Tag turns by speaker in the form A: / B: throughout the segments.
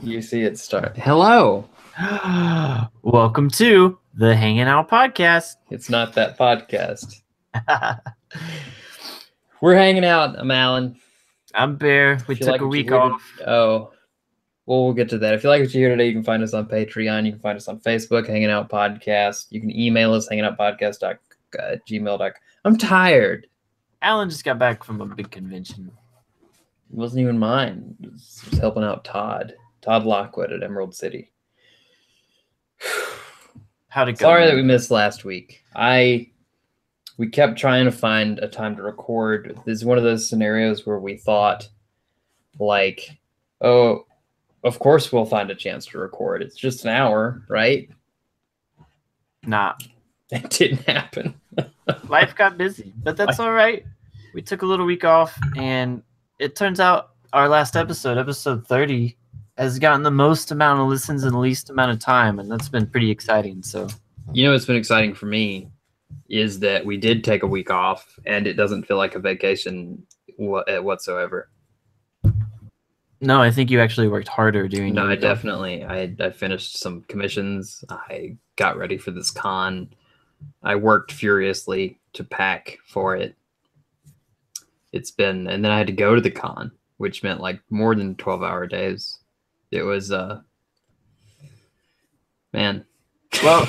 A: You see it start. Hello.
B: Welcome to the Hanging Out Podcast.
A: It's not that podcast. We're hanging out. I'm Alan.
B: I'm Bear. We
A: If you
B: took
A: like
B: a
A: what you
B: week
A: hear
B: off.
A: well, we'll get to that. If you like what you hear today, you can find us on Patreon. You can find us on Facebook, Hanging Out Podcast. You can email us, hangingoutpodcast@gmail.com. I'm tired.
B: Alan just got back from a big convention.
A: It wasn't even mine. It was helping out Todd Lockwood at Emerald City.
B: How'd it go?
A: Sorry that we missed last week. We kept trying to find a time to record. This is one of those scenarios where we thought, like, oh, of course we'll find a chance to record. It's just an hour, right?
B: Nah.
A: It didn't happen.
B: Life got busy, but that's all right. We took a little week off, and it turns out our last episode 30, has gotten the most amount of listens in the least amount of time, and that's been pretty exciting. So,
A: you know what's been exciting for me is that we did take a week off, and it doesn't feel like a vacation whatsoever.
B: No, I think you actually worked harder during.
A: No, I definitely. I finished some commissions. I got ready for this con. I worked furiously to pack for it. And then I had to go to the con, which meant like more than 12-hour days. It was, man.
B: Well,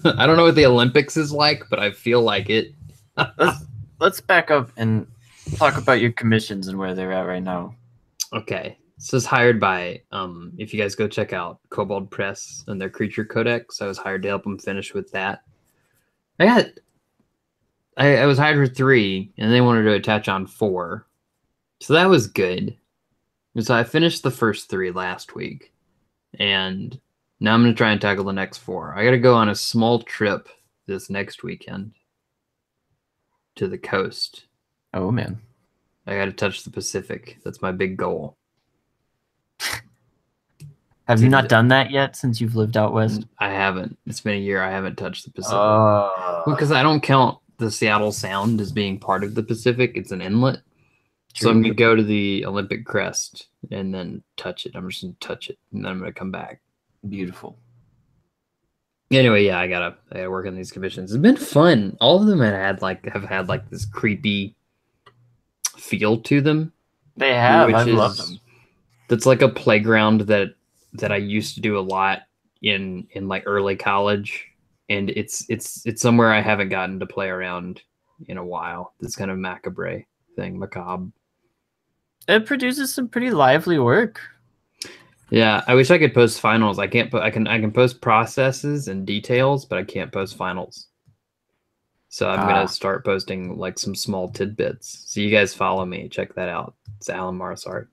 A: I don't know what the Olympics is like, but I feel like it.
B: let's back up and talk about your commissions and where they're at right now.
A: Okay. This is hired by, if you guys go check out Kobold Press and their Creature Codex, I was hired to help them finish with that. I was hired for 3, and they wanted to attach on 4. So that was good. So I finished the first 3 last week, and now I'm going to try and tackle the next 4. I got to go on a small trip this next weekend to the coast.
B: Oh, man.
A: I got to touch the Pacific. That's my big goal.
B: Have you not done that yet since you've lived out west?
A: I haven't. It's been a year. I haven't touched the Pacific. Because I don't count the Seattle Sound as being part of the Pacific. It's an inlet. True. So I'm going to go to the Olympic Crest and then touch it. I'm just going to touch it, and then I'm going to come back.
B: Beautiful.
A: Anyway, yeah, I gotta work on these commissions. It's been fun. All of them have had this creepy feel to them.
B: They have. I love them.
A: That's like a playground that I used to do a lot in like early college, and it's somewhere I haven't gotten to play around in a while. This kind of macabre macabre.
B: It produces some pretty lively work.
A: Yeah, I wish I could post finals. I can't put. I can post processes and details, but I can't post finals. So I'm gonna start posting like some small tidbits. So you guys follow me. Check that out. It's Alan Morris Art.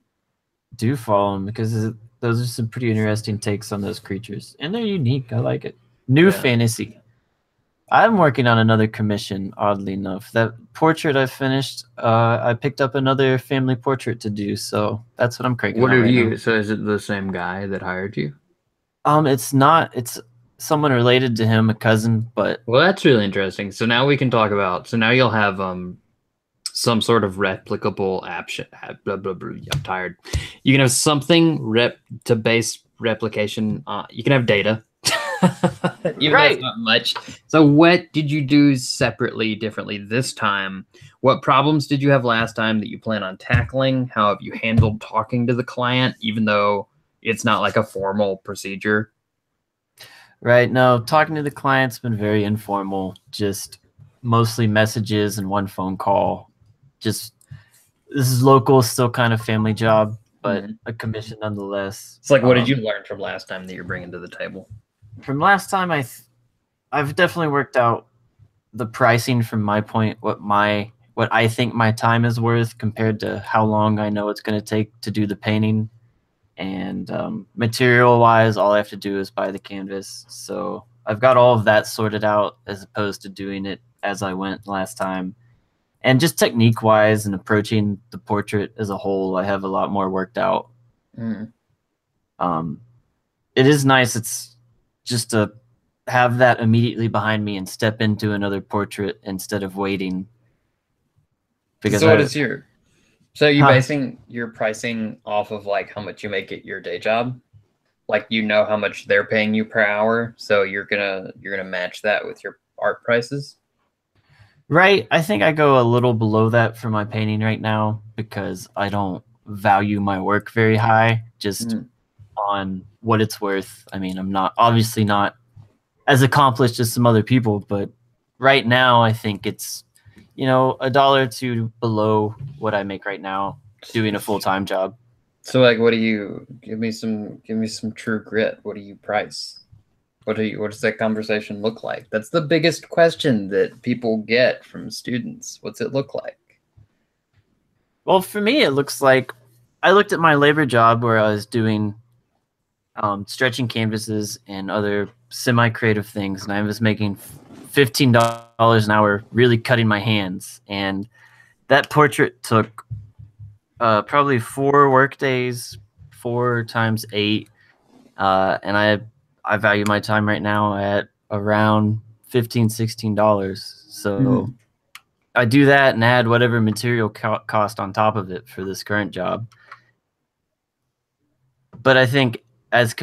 B: Do follow him because those are some pretty interesting takes on those creatures, and they're unique. I like it. New fantasy. I'm working on another commission, oddly enough. That portrait I finished, I picked up another family portrait to do, so that's what I'm cranking on right now.
A: So is it the same guy that hired you?
B: It's not. It's someone related to him, a cousin, but...
A: Well, that's really interesting. So now we can talk about... So now you'll have some sort of replicable I'm tired. You can have something to base replication. You can have data. Even right. That's not much. So what did you do separately, differently this time? What problems did you have last time that you plan on tackling? How have you handled talking to the client, even though it's not like a formal procedure?
B: Right. No, talking to the client's been very informal, just mostly messages and one phone call. Just, this is local, still kind of family job, but a commission nonetheless.
A: It's like, what did you learn from last time that you're bringing to the table?
B: From last time, I've definitely worked out the pricing from my point, what I think my time is worth compared to how long I know it's going to take to do the painting. And material-wise, all I have to do is buy the canvas. So I've got all of that sorted out as opposed to doing it as I went last time. And just technique-wise and approaching the portrait as a whole, I have a lot more worked out. It is nice. It's just to have that immediately behind me and step into another portrait instead of waiting.
A: Because so So you
B: Huh.
A: basing your pricing off of like how much you make at your day job? Like you know how much they're paying you per hour, so you're gonna match that with your art prices?
B: Right. I think I go a little below that for my painting right now because I don't value my work very high, just
A: Mm.
B: on what it's worth. I mean, I'm not obviously not as accomplished as some other people, but right now I think it's, a dollar or two below what I make right now doing a full-time job.
A: So like what do you give me some true grit? What do you price? What does that conversation look like? That's the biggest question that people get from students. What's it look like?
B: Well, for me, it looks like I looked at my labor job where I was doing stretching canvases and other semi-creative things, and I was making $15 an hour, really cutting my hands. And that portrait took probably 4 work days, 4 times 8, and I value my time right now at around $15-16. So I do that and add whatever material cost on top of it for this current job. But I think as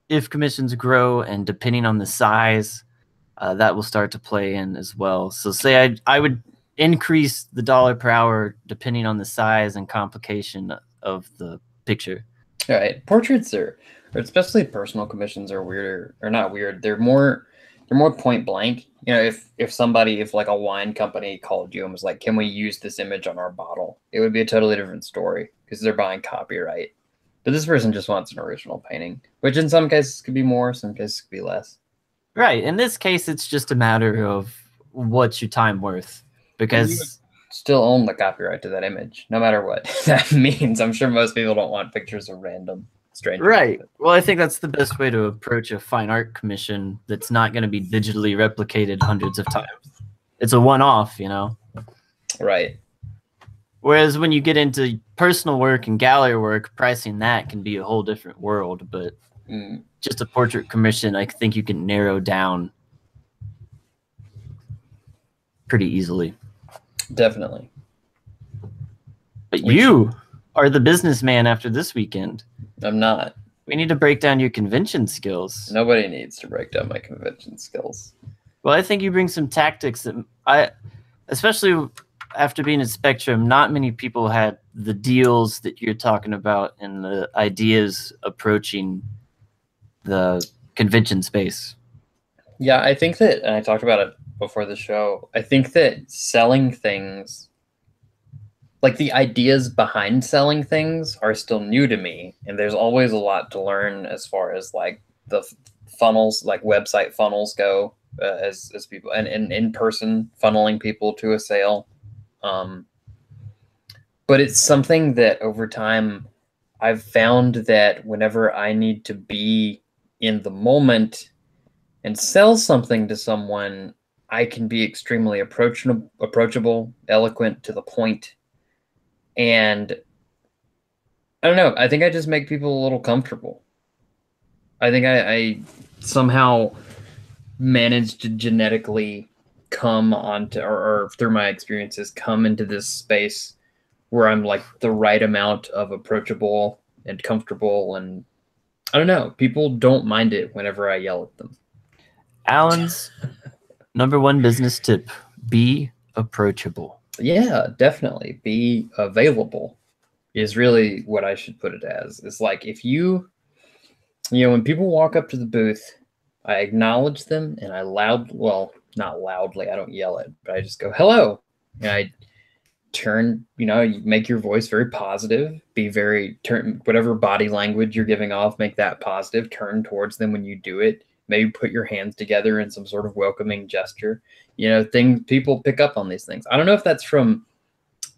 B: if commissions grow and depending on the size, that will start to play in as well. So say I would increase the dollar per hour depending on the size and complication of the picture.
A: All right, portraits are, or especially personal commissions are weirder, or not weird. They're more point blank. If like a wine company called you and was like, "Can we use this image on our bottle?" It would be a totally different story because they're buying copyright. But this person just wants an original painting, which in some cases could be more, some cases could be less.
B: Right. In this case, it's just a matter of what's your time worth,
A: And you would
B: because
A: still own the copyright to that image, no matter what that means. I'm sure most people don't want pictures of random strangers.
B: right. Well, I think that's the best way to approach a fine art commission that's not going to be digitally replicated hundreds of times. It's a one-off,
A: Right.
B: Whereas when you get into personal work and gallery work, pricing that can be a whole different world. But just a portrait commission, I think you can narrow down pretty easily.
A: Definitely.
B: But you are the businessman after this weekend.
A: I'm not.
B: We need to break down your convention skills.
A: Nobody needs to break down my convention skills.
B: Well, I think you bring some tactics that especially after being at Spectrum, not many people had the deals that you're talking about and the ideas approaching the convention space.
A: Yeah, I think that, and I talked about it before the show, I think that selling things, like the ideas behind selling things, are still new to me. And there's always a lot to learn as far as like the funnels, like website funnels go, as people, and in person funneling people to a sale. But it's something that over time I've found that whenever I need to be in the moment and sell something to someone, I can be extremely approachable, eloquent, to the point. And I don't know, I think I just make people a little comfortable. I think I somehow managed to genetically come onto, or through my experiences, come into this space where I'm like the right amount of approachable and comfortable. And I don't know, people don't mind it whenever I yell at them.
B: Alan's #1 business tip: be approachable.
A: Yeah, definitely. Be available is really what I should put it as. It's like if when people walk up to the booth, I acknowledge them and I not loudly, I don't yell it, but I just go, hello. And I turn, you make your voice very positive, whatever body language you're giving off, make that positive, turn towards them when you do it. Maybe put your hands together in some sort of welcoming gesture. People pick up on these things. I don't know if that's from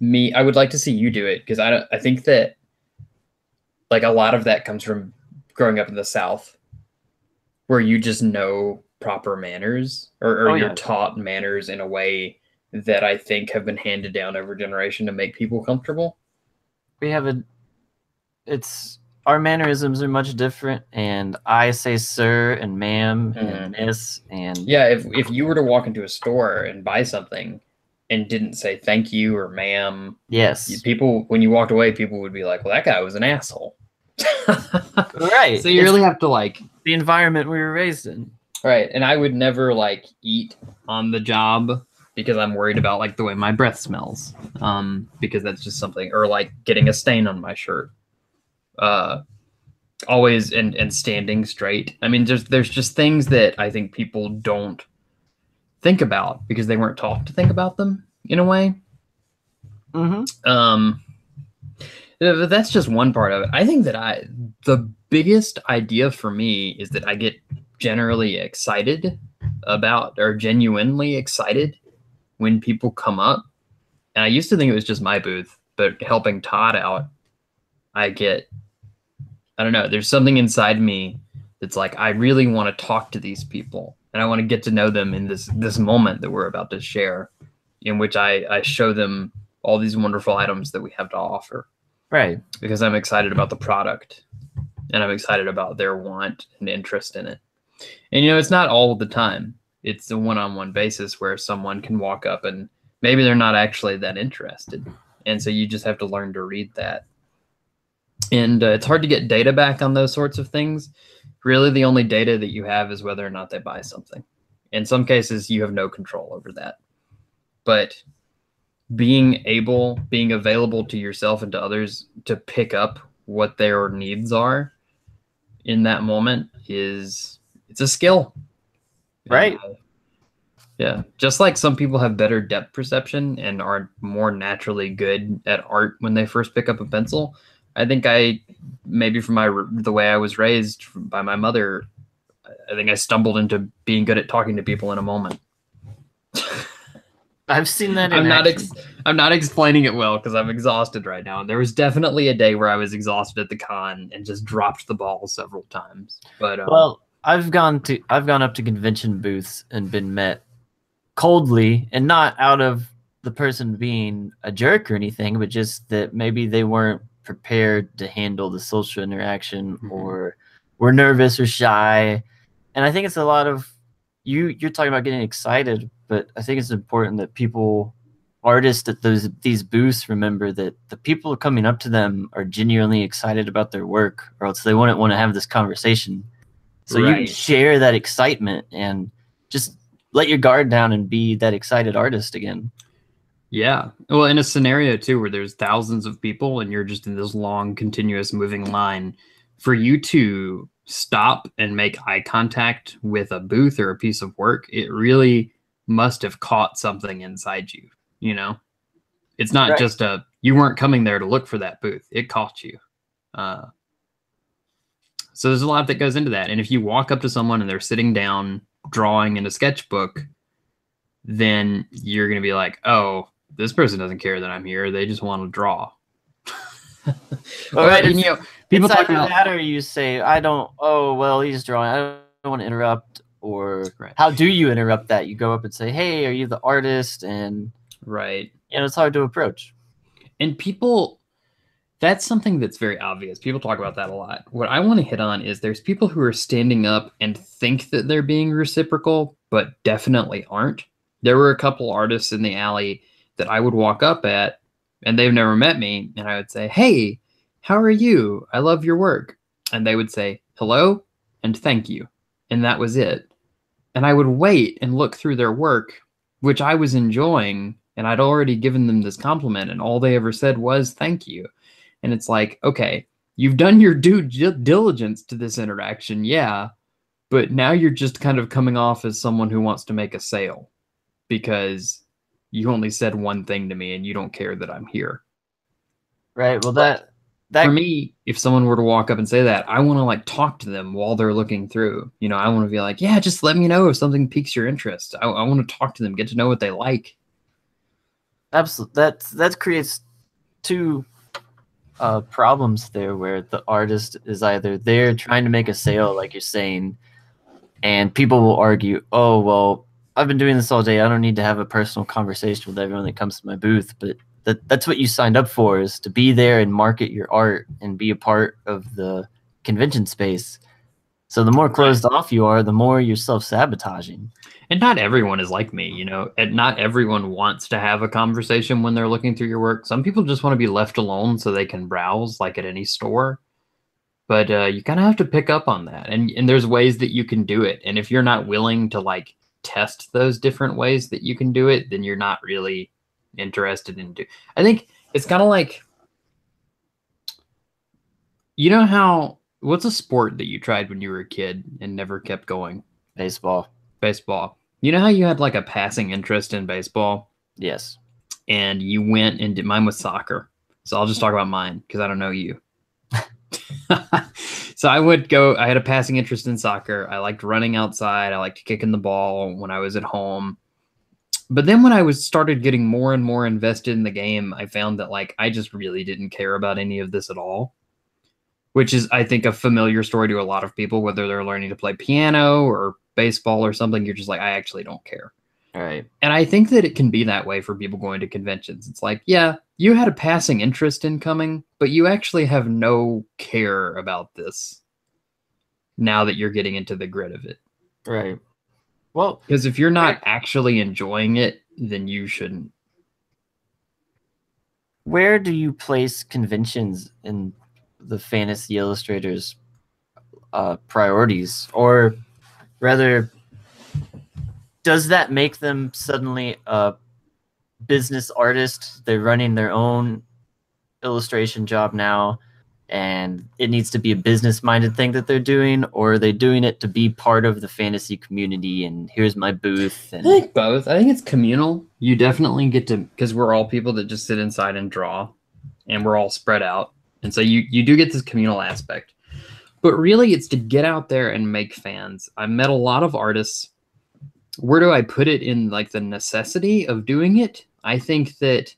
A: me. I would like to see you do it because I think that like a lot of that comes from growing up in the South, where you just know proper manners or you're taught manners in a way that I think have been handed down over generation to make people comfortable.
B: We have our mannerisms are much different, and I say sir and ma'am and miss, and
A: yeah, if you were to walk into a store and buy something, and didn't say thank you or ma'am,
B: Yes.
A: people, when you walked away, people would be like, well, that guy was an asshole.
B: Right.
A: So you really have to like
B: the environment we were raised in.
A: Right. And I would never like eat on the job because I'm worried about like the way my breath smells. Because that's just something, or like getting a stain on my shirt. Always and standing straight. I mean, there's just things that I think people don't think about because they weren't taught to think about them in a way. That's just one part of it. I think that the biggest idea for me is that I get generally excited about, or genuinely excited when people come up. And I used to think it was just my booth, but helping Todd out, I don't know, there's something inside me that's like, I really want to talk to these people and I want to get to know them in this moment that we're about to share, in which I show them all these wonderful items that we have to offer.
B: Right.
A: Because I'm excited about the product and I'm excited about their want and interest in it. And, you know, it's not all the time. It's a one-on-one basis where someone can walk up and maybe they're not actually that interested. And so you just have to learn to read that. And it's hard to get data back on those sorts of things. Really, the only data that you have is whether or not they buy something. In some cases, you have no control over that. But being available to yourself and to others to pick up what their needs are in that moment it's a skill.
B: Right.
A: Yeah. Just like some people have better depth perception and are more naturally good at art when they first pick up a pencil. I think maybe from the way I was raised by my mother, I think I stumbled into being good at talking to people in a moment.
B: I've seen that.
A: I'm not explaining it well because I'm exhausted right now. And there was definitely a day where I was exhausted at the con and just dropped the ball several times. But
B: well, I've gone up to convention booths and been met coldly, and not out of the person being a jerk or anything, but just that maybe they weren't prepared to handle the social interaction, or were nervous or shy. And I think it's a lot of you're talking about getting excited, but I think it's important that artists at these booths remember that the people coming up to them are genuinely excited about their work, or else they wouldn't want to have this conversation. So
A: Right.
B: You share that excitement and just let your guard down and be that excited artist again.
A: Yeah. Well, in a scenario too where there's thousands of people and you're just in this long, continuous moving line, for you to stop and make eye contact with a booth or a piece of work, it really must have caught something inside you, you know? It's not
B: Right.
A: just you weren't coming there to look for that booth. It caught you. So there's a lot that goes into that. And if you walk up to someone and they're sitting down drawing in a sketchbook, then you're going to be like, oh, this person doesn't care that I'm here. They just want to draw.
B: Right.
A: And, you know, people talk about
B: that, or you say, he's drawing. I don't want to interrupt. Or
A: right.
B: How do you interrupt that? You go up and say, hey, are you the artist? And
A: right.
B: You know, it's hard to approach.
A: And people, that's something that's very obvious. People talk about that a lot. What I want to hit on is there's people who are standing up and think that they're being reciprocal, but definitely aren't. There were a couple artists in the alley that I would walk up at, and they've never met me, and I would say, hey, how are you? I love your work. And they would say, hello, and thank you. And that was it. And I would wait and look through their work, which I was enjoying, and I'd already given them this compliment, and all they ever said was thank you. And it's like, okay, you've done your due diligence to this interaction, yeah, but now you're just kind of coming off as someone who wants to make a sale because you only said one thing to me and you don't care that I'm here.
B: Right. Well, that
A: for me, if someone were to walk up and say that, I want to like talk to them while they're looking through. You know, I want to be like, yeah, just let me know if something piques your interest. I want to talk to them, get to know what they like.
B: Absolutely. That creates two problems there, where the artist is either there trying to make a sale, like you're saying, and people will argue, oh, well, I've been doing this all day. I don't need to have a personal conversation with everyone that comes to my booth. But that's what you signed up for, is to be there and market your art and be a part of the convention space. So the more closed off you are, the more you're self-sabotaging.
A: And not everyone is like me, you know, and not everyone wants to have a conversation when they're looking through your work. Some people just want to be left alone so they can browse like at any store. But you kind of have to pick up on that. And there's ways that you can do it. And if you're not willing to like test those different ways that you can do it, then you're not really interested in do. I think it's kind of like, you know how, what's a sport that you tried when you were a kid and never kept going?
B: Baseball.
A: Baseball. You know how you had like a passing interest in baseball
B: Yes.
A: and you went and did, mine was soccer. So I'll just talk about mine because I don't know you. So I would go, I had a passing interest in soccer. I liked running outside. I liked kicking the ball when I was at home. But then when I was started getting more and more invested in the game, I found that like I just really didn't care about any of this at all, which is, I think, a familiar story to a lot of people, whether they're learning to play piano or baseball or something. You're just like, I actually don't care.
B: All right.
A: And I think that it can be that way for people going to conventions. It's like, yeah, you had a passing interest in coming, but you actually have no care about this now that you're getting into the grit of it.
B: Right. Well,
A: because if you're not actually enjoying it, then you shouldn't.
B: Where do you place conventions in the Fantasy Illustrators priorities? Or rather, does that make them suddenly a business artist? They're running their own illustration job now, and it needs to be a business-minded thing that they're doing, or are they doing it to be part of the fantasy community and here's my booth? And...
A: I think both. I think it's communal. You definitely get to, because we're all people that just sit inside and draw, and we're all spread out. And so you do get this communal aspect. But really, it's to get out there and make fans. I met a lot of artists. Where do I put it in like the necessity of doing it? I think that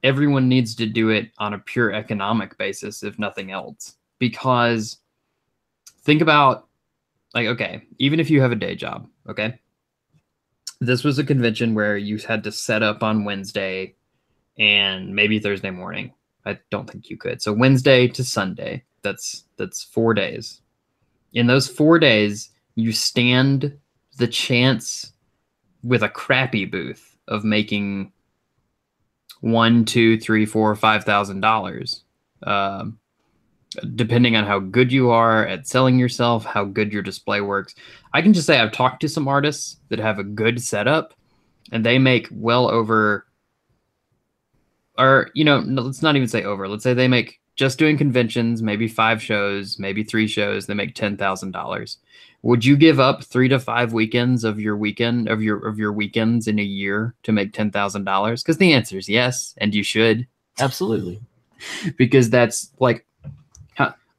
A: everyone needs to do it on a pure economic basis, if nothing else. Because think about, like, okay, even if you have a day job, okay? This was a convention where you had to set up on Wednesday and maybe Thursday morning. I don't think you could. So Wednesday to Sunday, that's 4 days. In those 4 days, you stand the chance with a crappy booth of making $1,000, $2,000, $3,000, $4,000, depending on how good you are at selling yourself, how good your display works. I can just say I've talked to some artists that have a good setup, and they make well over, or let's not even say over. Let's say they make, just doing conventions, maybe 5 shows, maybe 3 shows, they make $10,000. Would you give up 3 to 5 weekends of your weekends in a year to make $10,000? Because the answer is yes, and you should.
B: Absolutely.
A: Because that's like,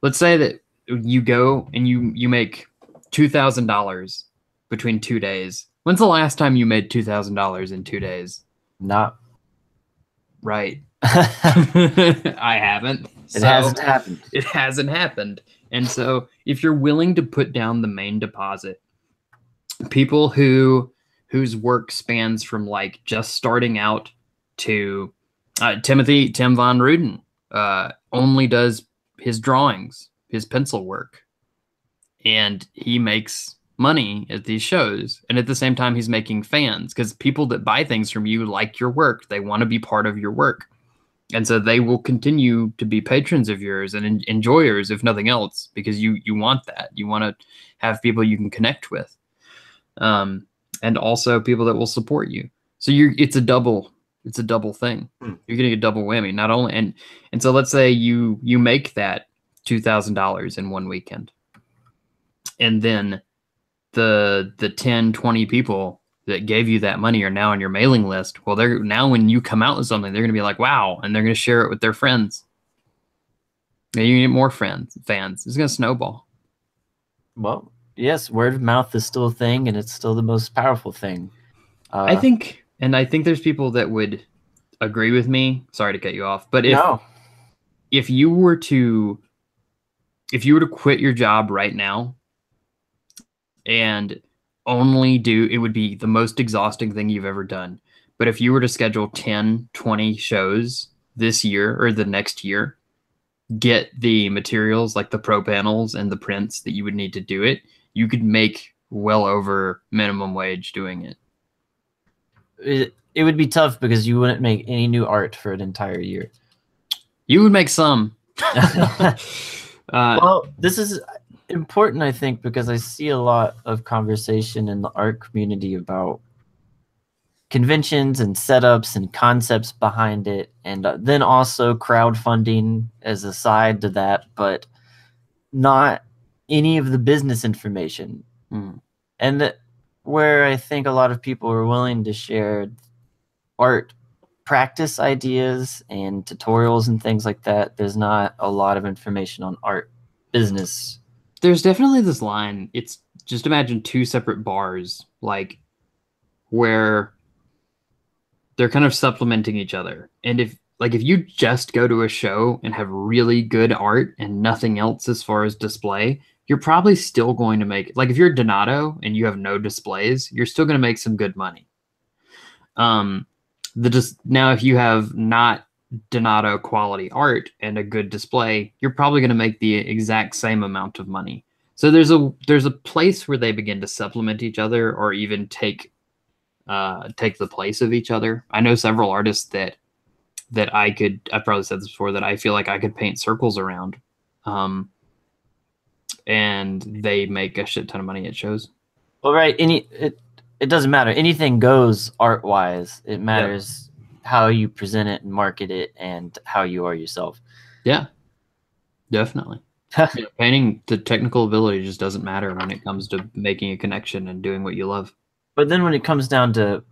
A: let's say that you go and you make $2,000 between 2 days. When's the last time you made $2,000 in 2 days?
B: Not
A: right. I haven't.
B: It hasn't happened.
A: It hasn't happened. And so if you're willing to put down the main deposit, people whose work spans from like just starting out to Tim Van Ruden only does his drawings, his pencil work, and he makes money at these shows. And at the same time, he's making fans, because people that buy things from you like your work. They want to be part of your work. And so they will continue to be patrons of yours and enjoyers, if nothing else, because you want that. You want to have people you can connect with, and also people that will support you. So it's a double thing. You're getting a double whammy. Not only and so let's say you make that $2,000 in one weekend, and then the 10, 20 people that gave you that money are now on your mailing list. Well, they're now, when you come out with something, they're going to be like, wow. And they're going to share it with their friends. And you get more fans. It's going to snowball.
B: Well, yes, word of mouth is still a thing, and it's still the most powerful thing.
A: I think there's people that would agree with me. Sorry to cut you off, but if you were to quit your job right now and only it would be the most exhausting thing you've ever done. But if you were to schedule 10, 20 shows this year or the next year, get the materials like the pro panels and the prints that you would need to do it, you could make well over minimum wage doing it.
B: It would be tough because you wouldn't make any new art for an entire year.
A: You would make some.
B: Well, this is important, I think, because I see a lot of conversation in the art community about conventions and setups and concepts behind it, and then also crowdfunding as a side to that, but not any of the business information. And where I think a lot of people are willing to share art practice ideas and tutorials and things like that, there's not a lot of information on art business.
A: There's definitely this line. It's just imagine two separate bars, like where they're kind of supplementing each other. And if you just go to a show and have really good art and nothing else as far as display, you're probably still going to make, like if you're Donato and you have no displays, you're still going to make some good money. Now if you have not Donato quality art and a good display, you're probably going to make the exact same amount of money. So there's a place where they begin to supplement each other or even take the place of each other. I know several artists that I've probably said this before, that I feel like I could paint circles around, and they make a shit ton of money at shows.
B: Well, right. It doesn't matter. Anything goes art wise. It matters how you present it and market it and how you are yourself.
A: Yeah, definitely. Painting, the technical ability just doesn't matter when it comes to making a connection and doing what you love.
B: But then when it comes down to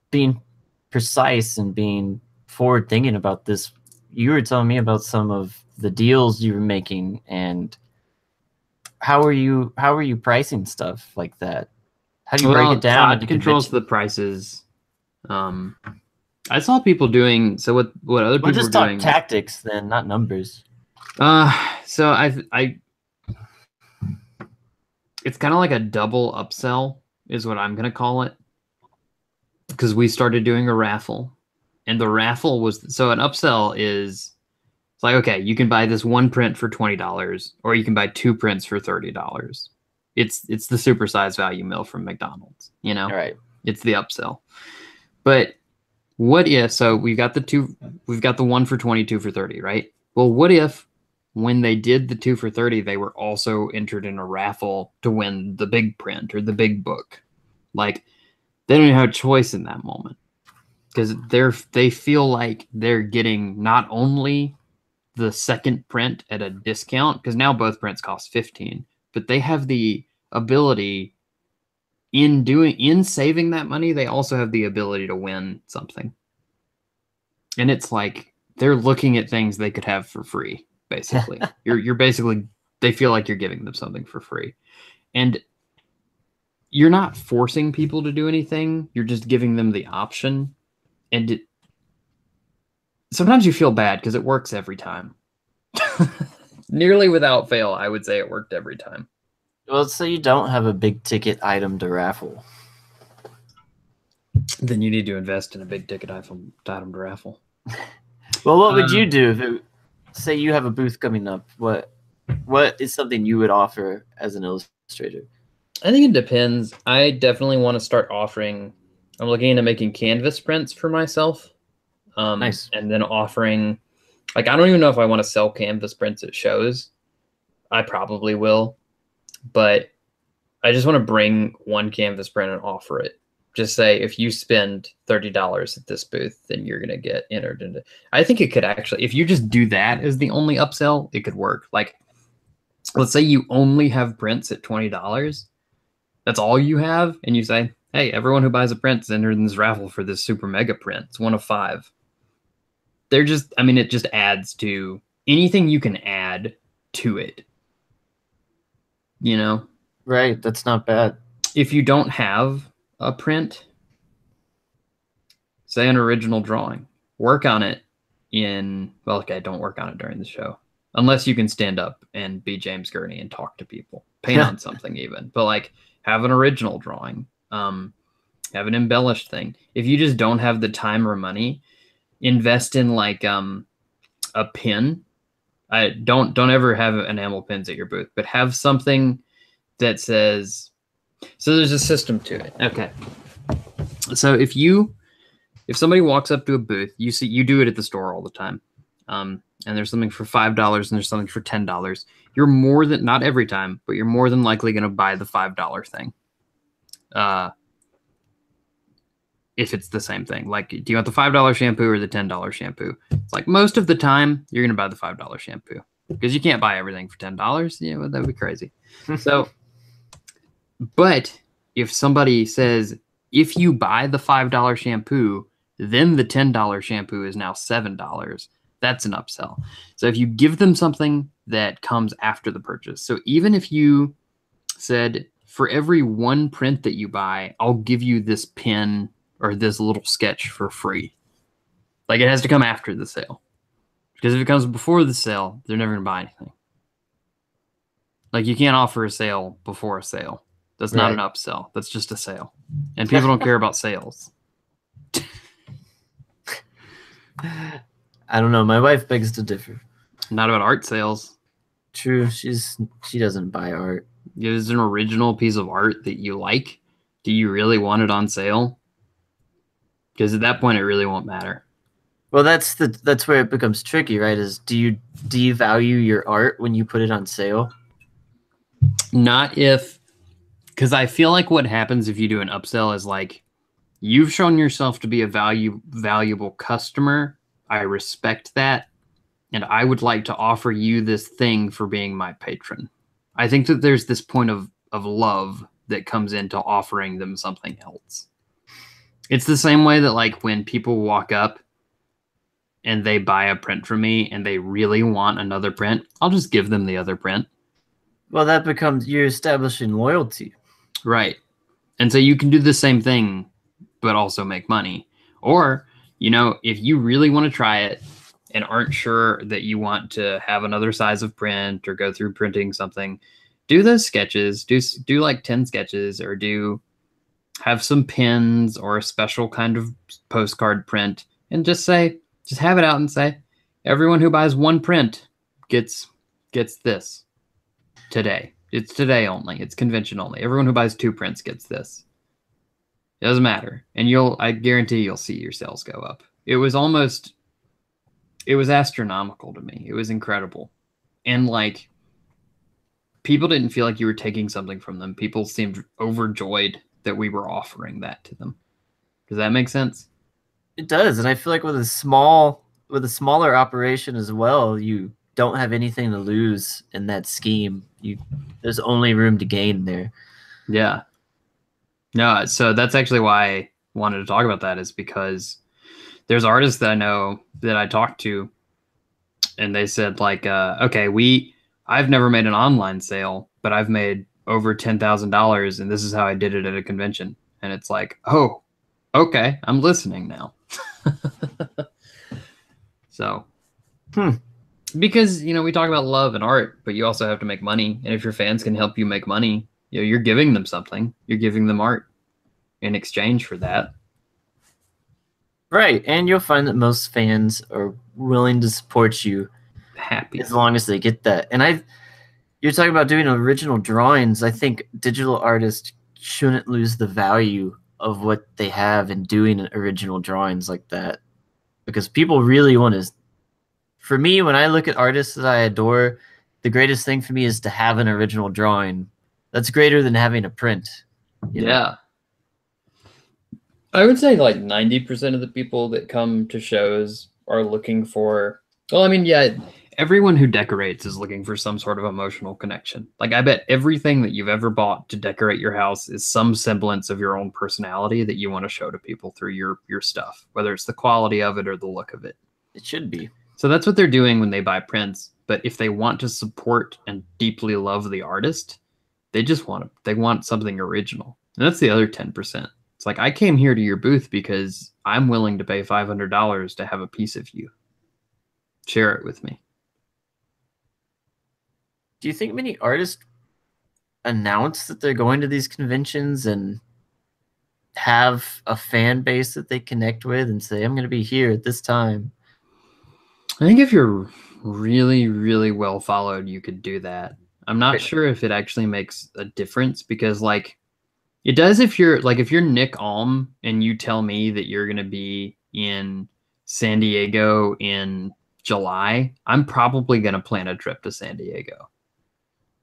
B: being precise and being forward thinking about this, you were telling me about some of the deals you were making, and how are you pricing stuff like that? How do you break it down?
A: Todd controls the prices. I saw people doing what other people
B: just
A: were doing.
B: Talk tactics then, not numbers.
A: So I it's kind of like a double upsell is what I'm gonna call it, because we started doing a raffle, and the raffle was, so an upsell is, it's like, okay, you can buy this one print for $20, or you can buy two prints for $30. It's the supersized value meal from McDonald's, you know?
B: All right.
A: It's the upsell. But what if, so we've got the one for 22 for 30, right? Well, what if when they did the 2 for 30, they were also entered in a raffle to win the big print or the big book? Like, they don't even have a choice in that moment, because they feel like they're getting not only the second print at a discount, because now both prints cost $15, but they have the ability in saving that money, they also have the ability to win something. And it's like they're looking at things they could have for free, basically. You're basically, they feel like you're giving them something for free. And you're not forcing people to do anything, you're just giving them the option. And sometimes you feel bad because it works every time. Nearly without fail, I would say it worked every time.
B: Well, so you don't have a big ticket item to raffle.
A: Then you need to invest in a big ticket item to raffle.
B: Well, what would you do if say you have a booth coming up? What is something you would offer as an illustrator?
A: I think it depends. I definitely want to start offering, I'm looking into making canvas prints for myself.
B: Nice.
A: And then offering, like, I don't even know if I want to sell canvas prints at shows. I probably will. But I just want to bring one canvas print and offer it. Just say, if you spend $30 at this booth, then you're going to get entered into. I think it could actually, if you just do that as the only upsell, it could work. Like, let's say you only have prints at $20. That's all you have. And you say, hey, everyone who buys a print is entered in this raffle for this super mega print. It's 1 of 5. They're just, I mean, it just adds to anything you can add to it. You know?
B: Right. That's not bad.
A: If you don't have a print, say an original drawing, work on it don't work on it during the show. Unless you can stand up and be James Gurney and talk to people. Paint on something even. But like, have an original drawing. Have an embellished thing. If you just don't have the time or money, invest in like a pin. I don't ever have enamel pins at your booth, but have something that says. So there's a system to it. Okay. So if somebody walks up to a booth, you do it at the store all the time, and there's something for $5 and there's something for $10. You're more than, not every time, but you're more than likely going to buy the $5 thing. If it's the same thing, like, do you want the $5 shampoo or the $10 shampoo? It's like most of the time you're going to buy the $5 shampoo because you can't buy everything for $10. Yeah, well, that'd be crazy. So, but if somebody says, if you buy the $5 shampoo, then the $10 shampoo is now $7. That's an upsell. So if you give them something that comes after the purchase, so even if you said, for every one print that you buy, I'll give you this pin or this little sketch for free. Like, it has to come after the sale. Because if it comes before the sale, they're never going to buy anything. Like, you can't offer a sale before a sale. That's not an upsell. That's just a sale. And people don't care about sales.
B: I don't know. My wife begs to differ.
A: Not about art sales.
B: True. She doesn't buy art.
A: Is an original piece of art that you like? Do you really want it on sale? Because at that point, it really won't matter.
B: Well, that's where it becomes tricky, right? Is do you value your art when you put it on sale?
A: Not if, because I feel like what happens if you do an upsell is like, you've shown yourself to be a valuable customer. I respect that. And I would like to offer you this thing for being my patron. I think that there's this point of love that comes into offering them something else. It's the same way that, like, when people walk up and they buy a print from me and they really want another print, I'll just give them the other print.
B: Well, that becomes, you're establishing loyalty.
A: Right. And so you can do the same thing, but also make money. Or, you know, if you really want to try it and aren't sure that you want to have another size of print or go through printing something, do those sketches, do like 10 sketches, or have some pins or a special kind of postcard print, and just have it out and say, everyone who buys one print gets this today. It's today only. It's convention only. Everyone who buys 2 prints gets this. It doesn't matter. And I guarantee you'll see your sales go up. It was astronomical to me. It was incredible. And like, people didn't feel like you were taking something from them. People seemed overjoyed that we were offering that to them. Does that make sense?
B: It does. And I feel like with a smaller operation as well, you don't have anything to lose in that scheme. There's only room to gain there.
A: Yeah. No, so that's actually why I wanted to talk about that, is because there's artists that I know that I talked to, and they said, like, okay, I've never made an online sale, but I've made over $10,000, and this is how I did it at a convention. And it's like, oh, okay, I'm listening now. So, because, you know, we talk about love and art, but you also have to make money. And if your fans can help you make money, you know, you're giving them something. You're giving them art in exchange for that.
B: Right. And you'll find that most fans are willing to support you
A: happy
B: as long as they get that. And you're talking about doing original drawings. I think digital artists shouldn't lose the value of what they have in doing original drawings like that, because people really want to. For me, when I look at artists that I adore, the greatest thing for me is to have an original drawing. That's greater than having a print.
A: Yeah. I would say like 90% of the people that come to shows are looking for, well, I mean, yeah, everyone who decorates is looking for some sort of emotional connection. Like, I bet everything that you've ever bought to decorate your house is some semblance of your own personality that you want to show to people through your stuff, whether it's the quality of it or the look of it.
B: It should be.
A: So that's what they're doing when they buy prints. But if they want to support and deeply love the artist, they want something original. And that's the other 10%. It's like, I came here to your booth because I'm willing to pay $500 to have a piece of you. Share it with me.
B: Do you think many artists announce that they're going to these conventions and have a fan base that they connect with and say, I'm going to be here at this time?
A: I think if you're really, really well followed, you could do that. I'm not sure if it actually makes a difference because like it does if you're Nick Alm and you tell me that you're gonna be in San Diego in July, I'm probably gonna plan a trip to San Diego.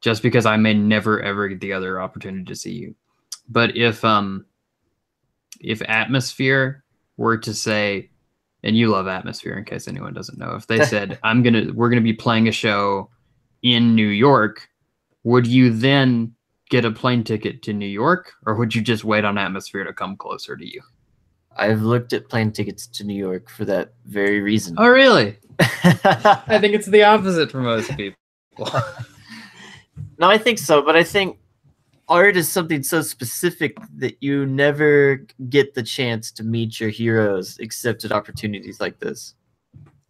A: Just because I may never ever get the other opportunity to see you. But if Atmosphere were to say, and you love Atmosphere in case anyone doesn't know, if they said we're gonna be playing a show in New York, would you then get a plane ticket to New York, or would you just wait on Atmosphere to come closer to you?
B: I've looked at plane tickets to New York for that very reason.
A: Oh, really? I think it's the opposite for most people.
B: No, I think so, but I think art is something so specific that you never get the chance to meet your heroes except at opportunities like this.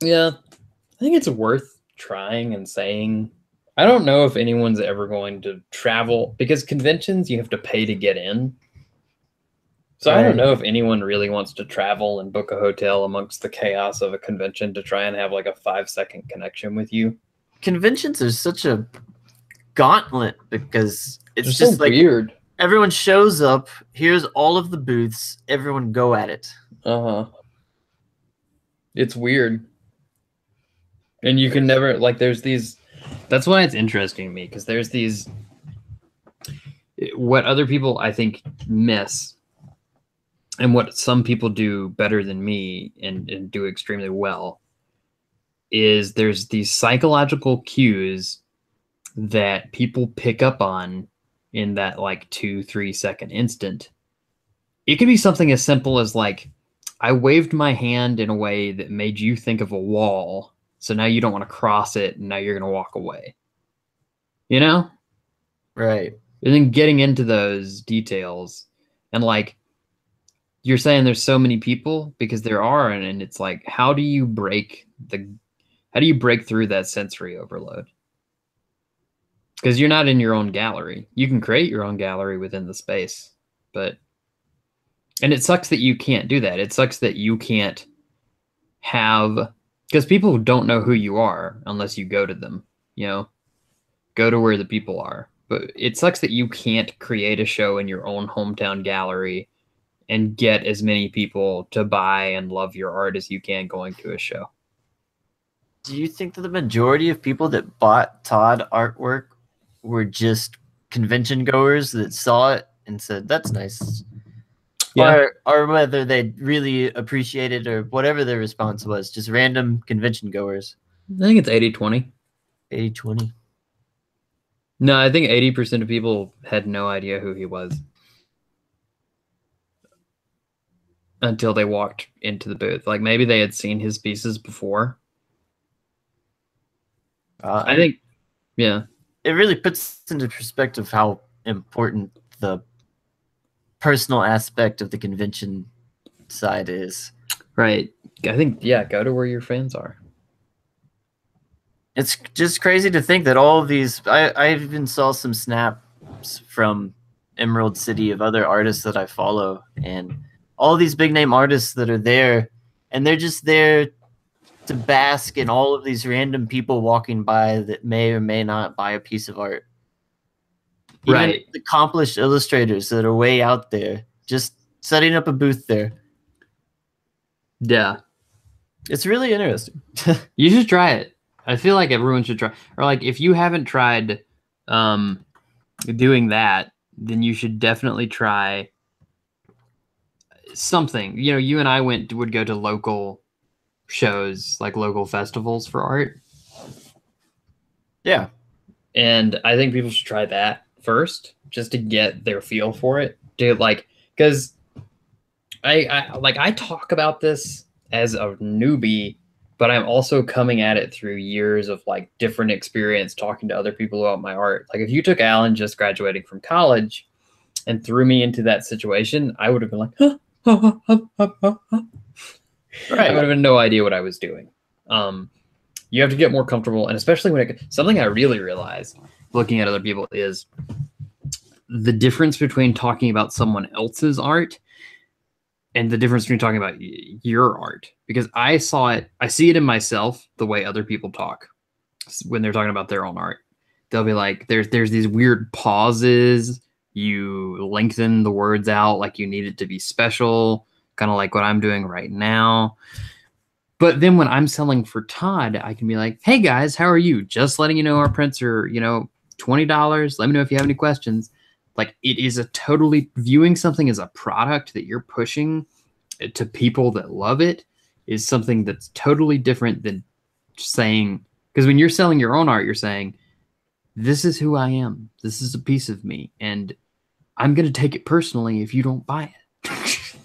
A: Yeah, I think it's worth trying and saying. I don't know if anyone's ever going to travel because conventions you have to pay to get in. So I don't know if anyone really wants to travel and book a hotel amongst the chaos of a convention to try and have like a 5-second connection with you.
B: Conventions are such a gauntlet because it's
A: It's
B: just
A: so
B: like
A: weird.
B: everyone shows up, here's all of the booths, everyone go at it.
A: It's weird. And you can never like there's these that's why it's interesting to me because there's these what other people I think miss and what some people do better than me and do extremely well is there's these psychological cues that people pick up on in that like 2-3 second instant. It could be something as simple as like I waved my hand in a way that made you think of a wall, so now you don't want to cross it and now you're going to walk away. You know?
B: Right.
A: And then getting into those details and like you're saying there's so many people because there are, and it's like how do you break through that sensory overload? Because you're not in your own gallery. You can create your own gallery within the space, and it sucks that you can't do that. It sucks that you can't have, because people don't know who you are unless you go to them, go to where the people are. But it sucks that you can't create a show in your own hometown gallery and get as many people to buy and love your art as you can going to a show.
B: Do you think that the majority of people that bought Todd artwork were just convention goers that saw it and said, that's nice? Yeah. Or whether they really appreciate it or whatever their response was, just random convention goers?
A: I think it's 80-20.
B: 80-20.
A: No, I think 80% of people had no idea who he was until they walked into the booth. Like maybe they had seen his pieces before. I think, yeah.
B: It really puts into perspective how important the personal aspect of the convention side is.
A: Right. I think, yeah, go to where your fans are.
B: It's just crazy to think that all of these, I even saw some snaps from Emerald City of other artists that I follow, and all these big name artists that are there, and they're just there to bask in all of these random people walking by that may or may not buy a piece of art. Even accomplished illustrators that are way out there, just setting up a booth there.
A: Yeah.
B: It's really interesting.
A: You should try it. I feel like everyone should try. Or like if you haven't tried doing that, then you should definitely try something. You and I would go to local shows, like local festivals for art.
B: Yeah.
A: And I think people should try that first just to get their feel for it. Because I talk about this as a newbie, but I'm also coming at it through years of like different experience talking to other people about my art. Like if you took Alan just graduating from college and threw me into that situation, I would have been like, huh, huh, huh, huh, huh, huh. Right. I would have no idea what I was doing. You have to get more comfortable, and especially when something I really realized looking at other people is the difference between talking about someone else's art and the difference between talking about your art, because I see it in myself the way other people talk when they're talking about their own art. They'll be like, there's these weird pauses. You lengthen the words out like you need it to be special, kind of like what I'm doing right now. But then when I'm selling for Todd, I can be like, hey guys, how are you? Just letting you know our prints are, $20. Let me know if you have any questions. Like, it is a totally viewing something as a product that you're pushing to people that love it is something that's totally different than saying, because when you're selling your own art, you're saying, this is who I am. This is a piece of me. And I'm going to take it personally if you don't buy it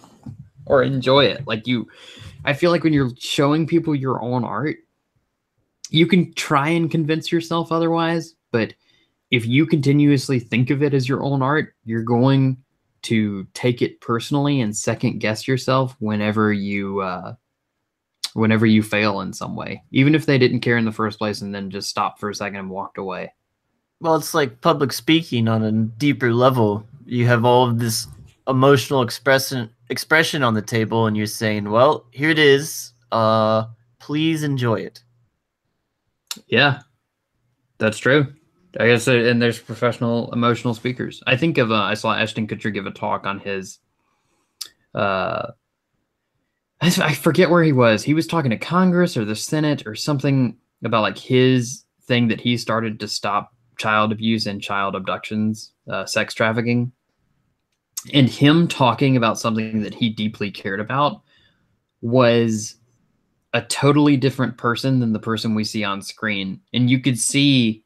A: or enjoy it. I feel like when you're showing people your own art, you can try and convince yourself otherwise, but if you continuously think of it as your own art, you're going to take it personally and second guess yourself whenever you fail in some way, even if they didn't care in the first place and then just stopped for a second and walked away.
B: Well, it's like public speaking on a deeper level. You have all of this emotional expression on the table, and you're saying, well, here it is. Please enjoy it.
A: Yeah, that's true. I guess, and there's professional emotional speakers. I think of I saw Ashton Kutcher give a talk on his. I forget where he was. He was talking to Congress or the Senate or something about like his thing that he started to stop child abuse and child abductions, sex trafficking, and him talking about something that he deeply cared about was a totally different person than the person we see on screen, and you could see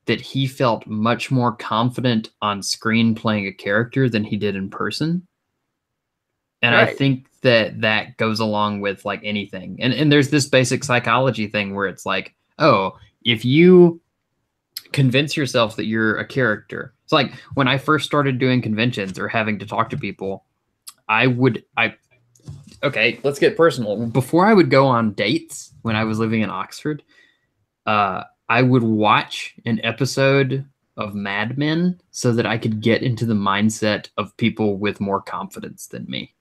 A: that he felt much more confident on screen playing a character than he did in person. And right. I think that goes along with like anything. And there's this basic psychology thing where it's like, oh, if you convince yourself that you're a character. It's like when I first started doing conventions or having to talk to people, okay, let's get personal. Before I would go on dates when I was living in Oxford, I would watch an episode of Mad Men so that I could get into the mindset of people with more confidence than me.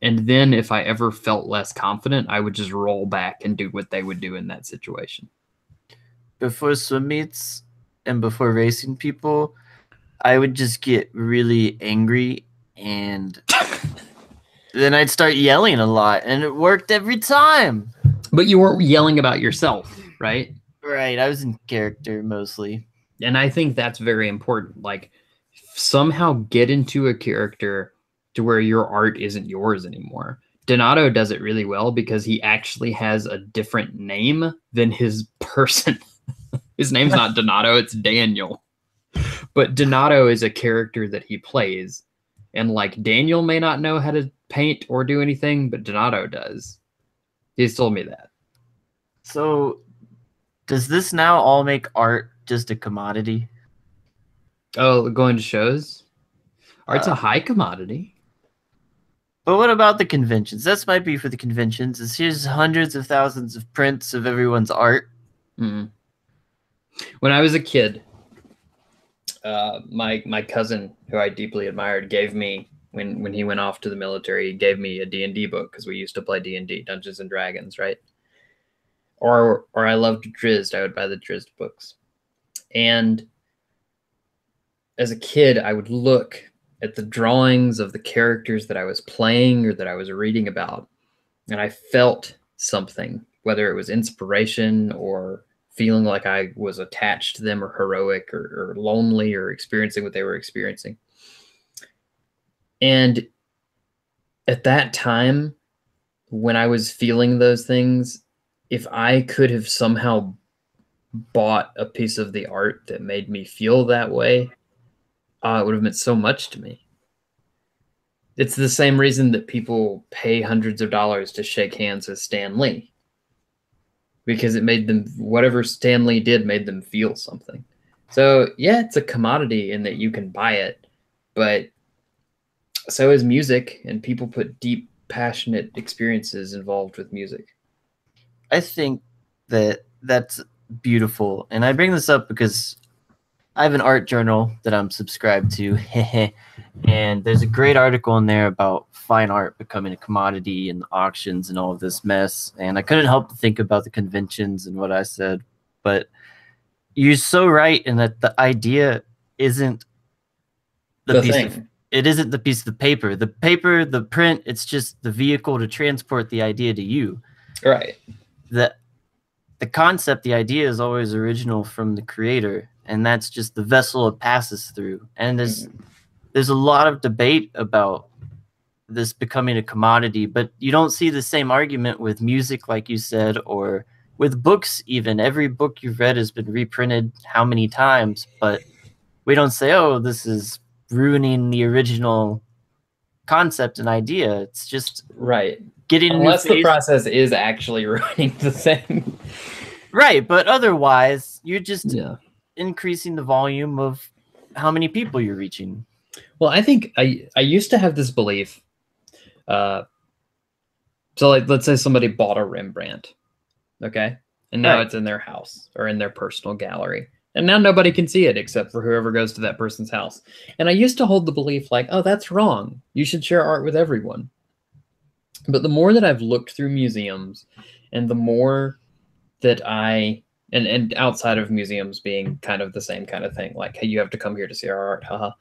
A: And then if I ever felt less confident, I would just roll back and do what they would do in that situation.
B: Before swim meets and before racing people, I would just get really angry and then I'd start yelling a lot, and it worked every time.
A: But you weren't yelling about yourself, right?
B: Right, I was in character mostly.
A: And I think that's very important. Like, somehow get into a character to where your art isn't yours anymore. Donato does it really well because he actually has a different name than his person. His name's not Donato, it's Daniel. But Donato is a character that he plays. And like Daniel may not know how to paint or do anything, but Donato does. He's told me that.
B: So does this now all make art just a commodity?
A: Oh, going to shows? Art's a high commodity.
B: But what about the conventions? This might be for the conventions. Here's hundreds of thousands of prints of everyone's art.
A: Mm-hmm. When I was a kid, my cousin, who I deeply admired, gave me, when he went off to the military, he gave me a D&D book because we used to play D&D, Dungeons and Dragons, right? Or I loved Drizzt. I would buy the Drizzt books. And as a kid, I would look at the drawings of the characters that I was playing or that I was reading about, and I felt something, whether it was inspiration or feeling like I was attached to them or heroic or lonely or experiencing what they were experiencing. And at that time, when I was feeling those things, if I could have somehow bought a piece of the art that made me feel that way, it would have meant so much to me. It's the same reason that people pay hundreds of dollars to shake hands with Stan Lee. Because it made them, whatever Stan Lee did made them feel something. So yeah, it's a commodity in that you can buy it, but so is music, and people put deep, passionate experiences involved with music.
B: I think that that's beautiful. And I bring this up because I have an art journal that I'm subscribed to, and there's a great article in there about fine art becoming a commodity and auctions and all of this mess. And I couldn't help to think about the conventions and what I said, but you're so right in that the idea isn't the piece of, it isn't the piece of the paper. The paper, the print, it's just the vehicle to transport the idea to you.
A: Right.
B: The concept, the idea is always original from the creator, and that's just the vessel it passes through. And there's a lot of debate about this becoming a commodity, but you don't see the same argument with music, like you said, or with books even. Every book you've read has been reprinted how many times, but we don't say, oh, this is ruining the original concept and idea. It's just
A: right.
B: Getting
A: unless the process is actually ruining the thing.
B: Right, but otherwise, you're just increasing the volume of how many people you're reaching.
A: Well, I think I used to have this belief. So like, let's say somebody bought a Rembrandt, okay? And now it's in their house or in their personal gallery. And now nobody can see it except for whoever goes to that person's house. And I used to hold the belief like, oh, that's wrong. You should share art with everyone. But the more that I've looked through museums and the more that and outside of museums being kind of the same kind of thing, like, hey, you have to come here to see our art, haha.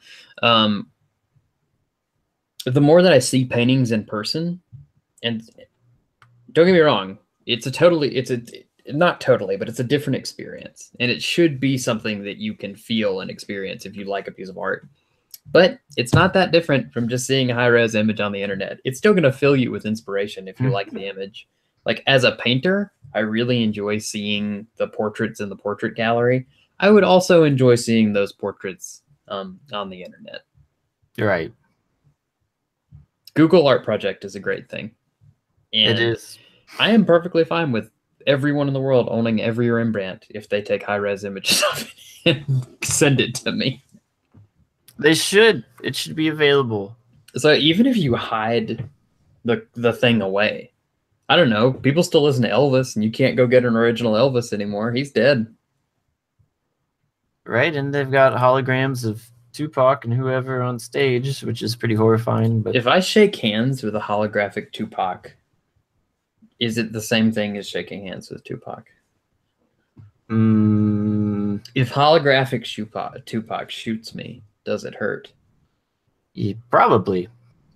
A: The more that I see paintings in person, and don't get me wrong, it's not totally, but it's a different experience. And it should be something that you can feel and experience if you like a piece of art. But it's not that different from just seeing a high-res image on the internet. It's still going to fill you with inspiration if you like the image. Like, as a painter, I really enjoy seeing the portraits in the portrait gallery. I would also enjoy seeing those portraits on the internet.
B: You're right.
A: Google Art Project is a great thing. And
B: it is.
A: I am perfectly fine with everyone in the world owning every Rembrandt if they take high-res images of it and send it to me.
B: They should. It should be available.
A: So even if you hide the thing away, I don't know, people still listen to Elvis, and you can't go get an original Elvis anymore. He's dead.
B: Right, and they've got holograms of Tupac and whoever on stage, which is pretty horrifying. But
A: if I shake hands with a holographic Tupac, is it the same thing as shaking hands with Tupac? If holographic Tupac shoots me, does it hurt?
B: Yeah, probably.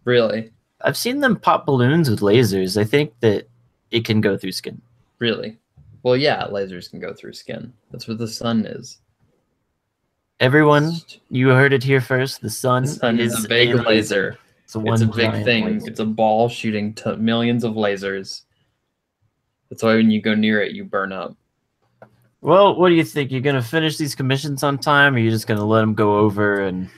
A: Really?
B: I've seen them pop balloons with lasers. I think that it can go through skin.
A: Really? Well, yeah, lasers can go through skin. That's what the sun is.
B: Everyone, you heard it here first. The sun
A: is a big laser. It's a big thing.
B: Laser.
A: It's a ball shooting millions of lasers. That's why when you go near it, you burn up.
B: Well, what do you think? You're gonna finish these commissions on time, or are you just gonna let them go over and?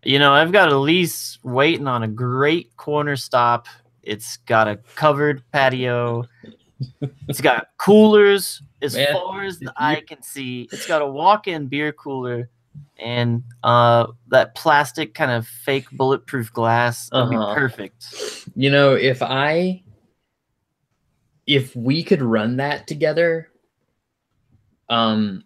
B: You know, I've got a lease waiting on a great corner stop. It's got a covered patio. It's got coolers as far as the eye can see. It's got a walk-in beer cooler and that plastic kind of fake bulletproof glass. That'd be perfect.
A: You know, if we could run that together, and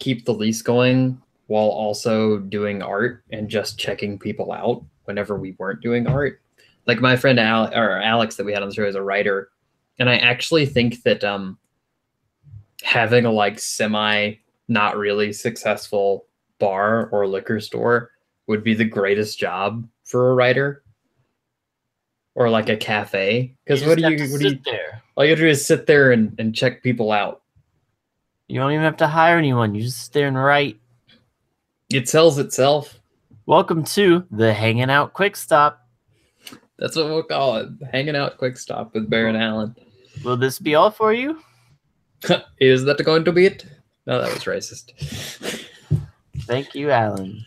A: keep the lease going while also doing art and just checking people out whenever we weren't doing art. Like my friend Alex that we had on the show is a writer, and I actually think that having a like semi not really successful bar or liquor store would be the greatest job for a writer. Or like a cafe, because all you do is sit there and check people out.
B: You don't even have to hire anyone. You just sit there and write.
A: It sells itself.
B: Welcome to the Hanging Out Quick Stop.
A: That's what we'll call it. Hanging Out Quick Stop with Baron Allen.
B: Will this be all for you?
A: Is that going to be it? No, that was racist.
B: Thank you, Alan.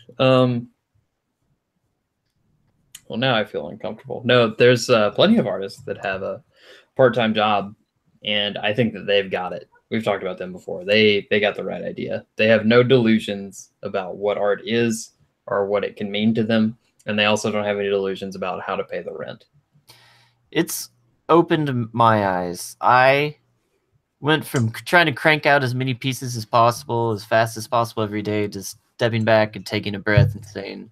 A: Well, now I feel uncomfortable. No, there's plenty of artists that have a part-time job, and I think that they've got it. We've talked about them before. They got the right idea. They have no delusions about what art is or what it can mean to them, and they also don't have any delusions about how to pay the rent.
B: It's opened my eyes. I Went from trying to crank out as many pieces as possible, as fast as possible every day, to stepping back and taking a breath and saying,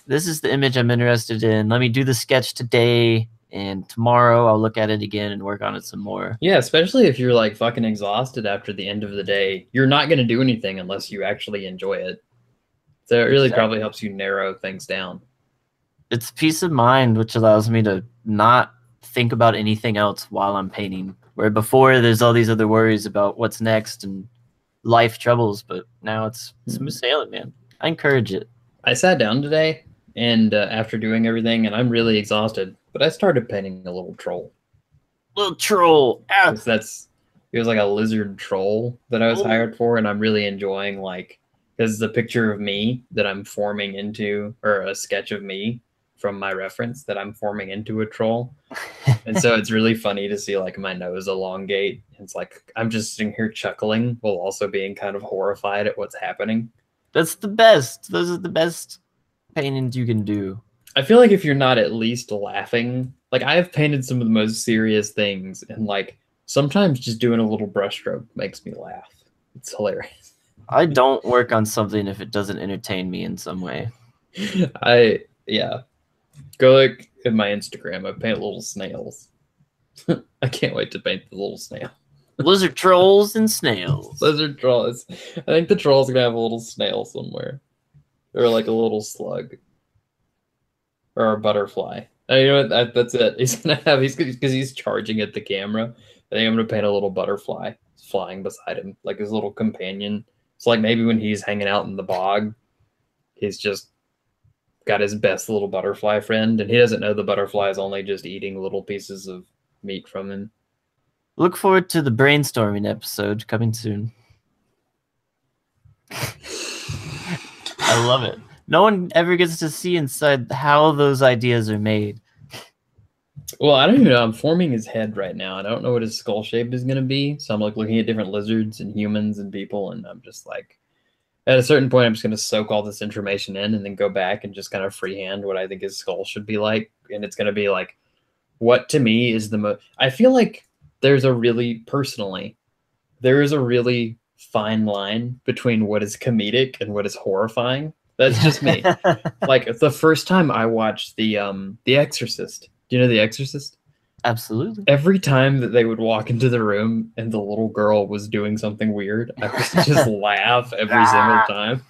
B: this is the image I'm interested in. Let me do the sketch today, and tomorrow I'll look at it again and work on it some more.
A: Yeah, especially if you're like fucking exhausted after the end of the day. You're not going to do anything unless you actually enjoy it. So it really probably helps you narrow things down.
B: It's peace of mind, which allows me to not think about anything else while I'm painting. Where before there's all these other worries about what's next and life troubles, but now it's smooth sailing, man. I encourage it.
A: I sat down today and after doing everything, and I'm really exhausted, but I started painting a little troll.
B: Little troll.
A: Ah. It was like a lizard troll that I was hired for, and I'm really enjoying like because the picture of me that I'm forming into, or a sketch of me from my reference that I'm forming into a troll. And so it's really funny to see like my nose elongate. It's like I'm just sitting here chuckling while also being kind of horrified at what's happening.
B: That's the best. Those are the best paintings you can do.
A: I feel like if you're not at least laughing, like I have painted some of the most serious things, and like sometimes just doing a little brushstroke makes me laugh. It's hilarious.
B: I don't work on something if it doesn't entertain me in some way.
A: Yeah. Go look at my Instagram. I paint little snails. I can't wait to paint the little snail.
B: Lizard trolls and snails.
A: Lizard trolls. I think the troll's gonna have a little snail somewhere, or like a little slug, or a butterfly. You know what? That's it. He's gonna have. Because he's charging at the camera. I think I'm gonna paint a little butterfly flying beside him, like his little companion. So like maybe when he's hanging out in the bog, he's just got his best little butterfly friend, and he doesn't know the butterfly is only just eating little pieces of meat from him.
B: Look forward to the brainstorming episode coming soon. I love it. No one ever gets to see inside how those ideas are made.
A: Well, I don't even know. I'm forming his head right now, and I don't know what his skull shape is going to be. So I'm like looking at different lizards and humans and people, and I'm just like, at a certain point, I'm just going to soak all this information in and then go back and just kind of freehand what I think his skull should be like. And it's going to be like, what to me is the most... I feel like there is a really fine line between what is comedic and what is horrifying. That's just me. Like the first time I watched The Exorcist. Do you know The Exorcist?
B: Absolutely.
A: Every time that they would walk into the room and the little girl was doing something weird, I would just laugh every single time.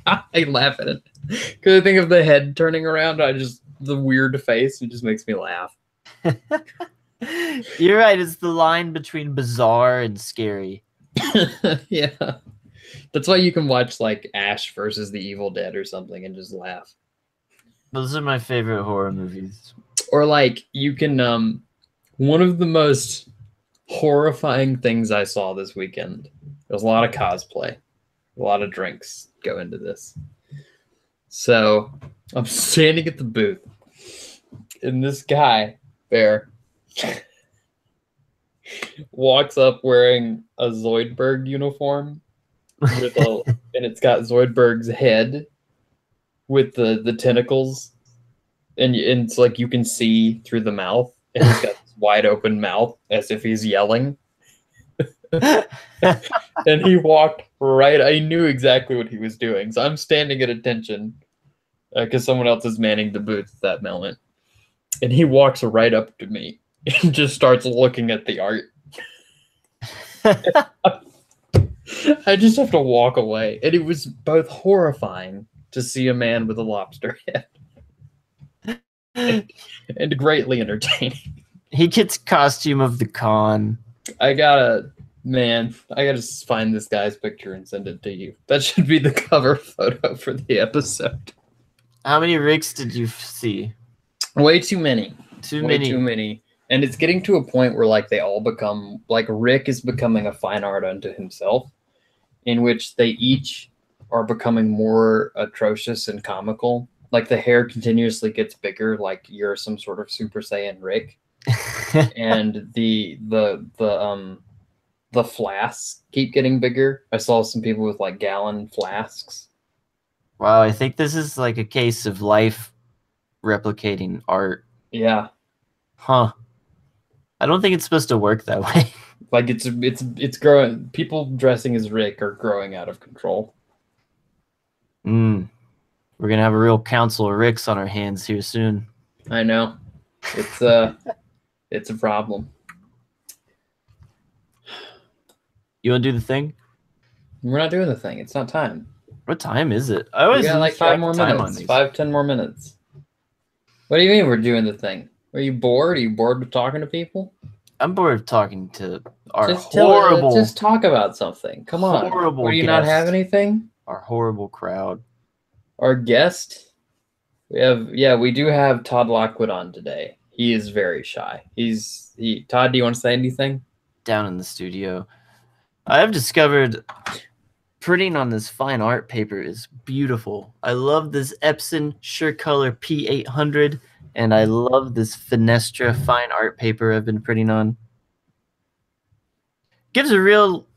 A: I laugh at it because I think of the head turning around. The weird face. It just makes me laugh.
B: You're right. It's the line between bizarre and scary.
A: Yeah. That's why you can watch like Ash versus the Evil Dead or something and just laugh.
B: Those are my favorite horror movies.
A: Or like you can one of the most horrifying things I saw this weekend. There was a lot of cosplay. A lot of drinks go into this. So I'm standing at the booth, and this guy, Bear, walks up wearing a Zoidberg uniform with and it's got Zoidberg's head with the tentacles, and it's like you can see through the mouth, and he's got this wide open mouth as if he's yelling. And he walked right. I knew exactly what he was doing, so I'm standing at attention because someone else is manning the booth at that moment. And he walks right up to me and just starts looking at the art. I just have to walk away. And it was both horrifying to see a man with a lobster head and greatly entertaining.
B: He gets costume of the con.
A: I gotta find this guy's picture and send it to you. That should be the cover photo for the episode.
B: How many rigs did you see?
A: Way too many.
B: Way too
A: many. And it's getting to a point where like they all become like Rick is becoming a fine art unto himself, in which they each are becoming more atrocious and comical. Like the hair continuously gets bigger, like you're some sort of Super Saiyan Rick. And the flasks keep getting bigger. I saw some people with like gallon flasks.
B: Wow, I think this is like a case of life replicating art.
A: Yeah.
B: Huh. I don't think it's supposed to work that way.
A: Like it's growing. People dressing as Rick are growing out of control.
B: We're gonna have a real council of Ricks on our hands here soon.
A: I know. It's it's a problem.
B: You wanna do the thing?
A: We're not doing the thing. It's not time.
B: What time is it? I
A: We
B: always
A: got
B: lose
A: like
B: track
A: 5 more
B: of time on
A: minutes.
B: these.
A: 10 more minutes. What do you mean we're doing the thing? Are you bored? Are you bored with talking to people?
B: I'm bored of talking to our
A: Just talk about something. Come on.
B: horrible
A: Do you not have
B: guest.
A: anything?
B: Our horrible crowd.
A: Our guest? We do have Todd Lockwood on today. He is very shy. Todd, do you want to say anything?
B: Down in the studio. I have discovered printing on this fine art paper is beautiful. I love this Epson SureColor P800, and I love this Fenestra fine art paper I've been printing on. Gives a real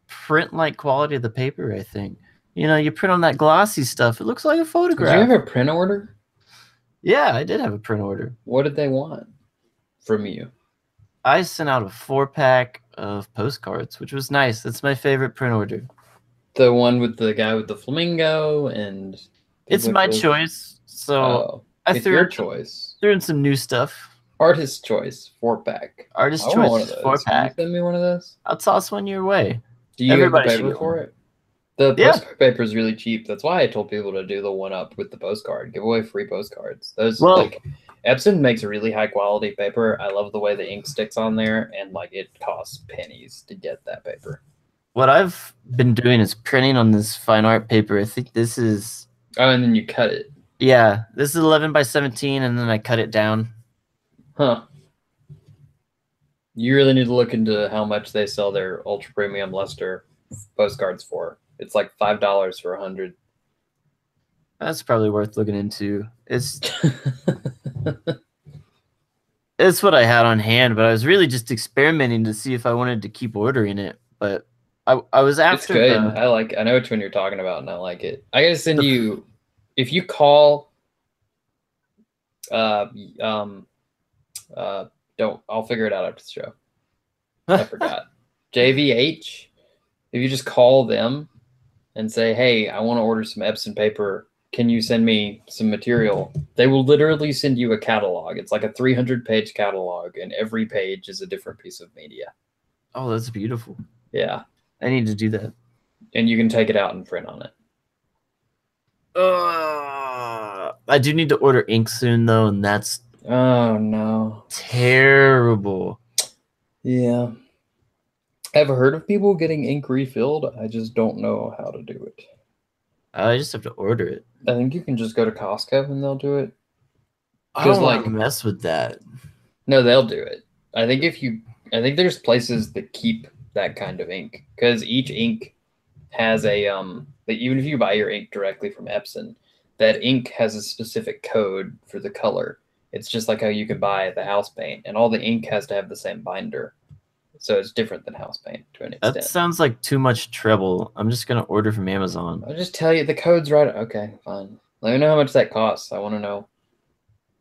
B: print-like quality of the paper, I think. You know, you print on that glossy stuff, it looks like a photograph.
A: Did you have a print order?
B: Yeah, I did have a print order.
A: What did they want from you?
B: I sent out a 4-pack of postcards, which was nice. That's my favorite print order.
A: The one with the guy with the flamingo and...
B: It's my choice, so
A: it's your choice.
B: Threw in some new stuff.
A: Artist choice, 4-pack.
B: Artist choice, 4-pack.
A: Can you send me one of those?
B: I'll toss one your way.
A: Do you
B: Everybody
A: have the paper for it? The postcard paper is really cheap. That's why I told people to do the one up with the postcard. Give away free postcards. Epson makes a really high quality paper. I love the way the ink sticks on there, and like it costs pennies to get that paper.
B: What I've been doing is printing on this fine art paper. I think this is...
A: Oh, and then you cut it.
B: Yeah, this is 11 by 17, and then I cut it down.
A: Huh. You really need to look into how much they sell their ultra premium luster postcards for. It's like $5 for 100.
B: That's probably worth looking into. It's it's what I had on hand, but I was really just experimenting to see if I wanted to keep ordering it. But I was after.
A: It's good. I know which one you're talking about, and I like it. I gotta send you. If you call. Don't. I'll figure it out after the show. I forgot. JVH. If you just call them and say, "Hey, I want to order some Epson paper. Can you send me some material?" They will literally send you a catalog. It's like a 300-page catalog, and every page is a different piece of media.
B: Oh, that's beautiful.
A: Yeah.
B: I need to do that.
A: And you can take it out and print on it.
B: I do need to order ink soon, though, and that's...
A: Oh, no.
B: Terrible.
A: Yeah. I've heard of people getting ink refilled. I just don't know how to do it.
B: I just have to order it.
A: I think you can just go to Costco and they'll do it.
B: I don't want to mess with that.
A: No, they'll do it. I think there's places that keep that kind of ink, because each ink has a even if you buy your ink directly from Epson, that ink has a specific code for the color. It's just like how you can buy the house paint, and all the ink has to have the same binder. So it's different than house paint to an extent.
B: That sounds like too much trouble. I'm just going to order from Amazon.
A: I'll just tell you the code's right. Okay, fine. Let me know how much that costs. I want to know.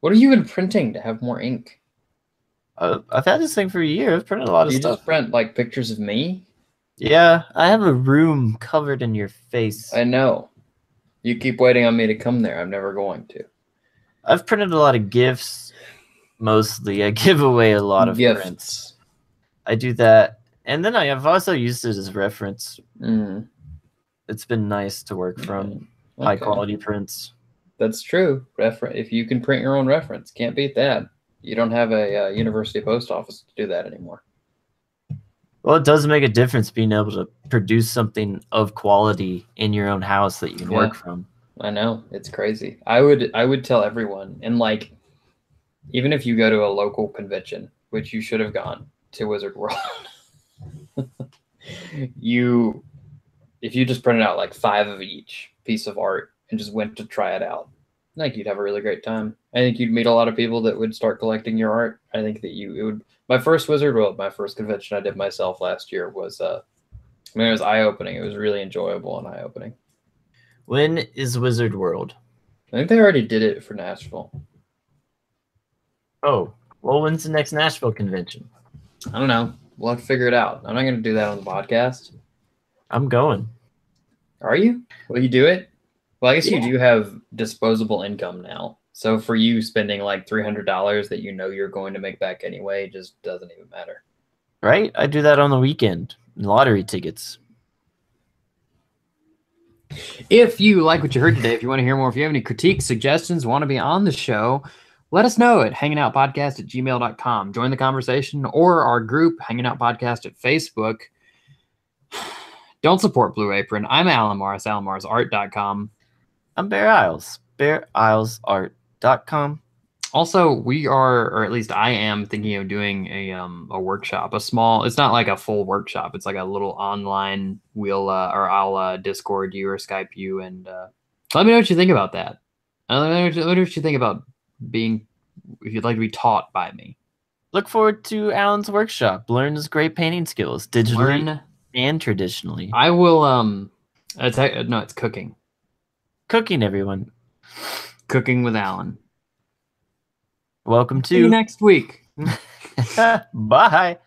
A: What are you even printing to have more ink?
B: I've had this thing for a year. I've printed a lot of stuff.
A: You just print like pictures of me?
B: Yeah, I have a room covered in your face.
A: I know. You keep waiting on me to come there. I'm never going to.
B: I've printed a lot of GIFs, mostly. I give away a lot of prints. I do that. And then I've also used it as reference.
A: Mm.
B: It's been nice to work from. High quality prints.
A: That's true. If you can print your own reference, can't beat that. You don't have a university post office to do that anymore.
B: Well, it does make a difference being able to produce something of quality in your own house that you can work from.
A: I know. It's crazy. I would tell everyone, and like, even if you go to a local convention, which you should have gone to Wizard World, if you just printed out like 5 of each piece of art and just went to try it out, I think you'd have a really great time. I think you'd meet a lot of people that would start collecting your art. I think that it would. My first Wizard World, my first convention I did myself last year was, it was eye-opening. It was really enjoyable and eye-opening.
B: When is Wizard World?
A: I think they already did it for Nashville.
B: Oh, well, when's the next Nashville convention?
A: I don't know. We'll have to figure it out. I'm not going to do that on the podcast.
B: I'm going.
A: Are you? Will you do it? Well, I guess
B: Yeah.
A: you do have disposable income now. So for you, spending like $300 that you know you're going to make back anyway just doesn't even matter.
B: Right? I do that on the weekend. Lottery tickets.
A: If you like what you heard today, if you want to hear more, if you have any critiques, suggestions, want to be on the show, let us know at hangingoutpodcast@gmail.com. Join the conversation or our group, Hanging Out Podcast at Facebook. Don't support Blue Apron. I'm Alan Morris, alanmorrisart.com.
B: I'm Bear Isles, BearIslesArt.com.
A: Also, we are, or at least I am, thinking of doing a workshop, a small. It's not like a full workshop. It's like a little online. I'll Discord you or Skype you, and let me know what you think about that. Let me know what you think about being, if you'd like to be taught by me.
B: Look forward to Alan's workshop. Learn his great painting skills, digitally and traditionally.
A: I will. It's cooking.
B: Cooking, everyone.
A: Cooking with Alan.
B: Welcome to.
A: See you next week.
B: Bye.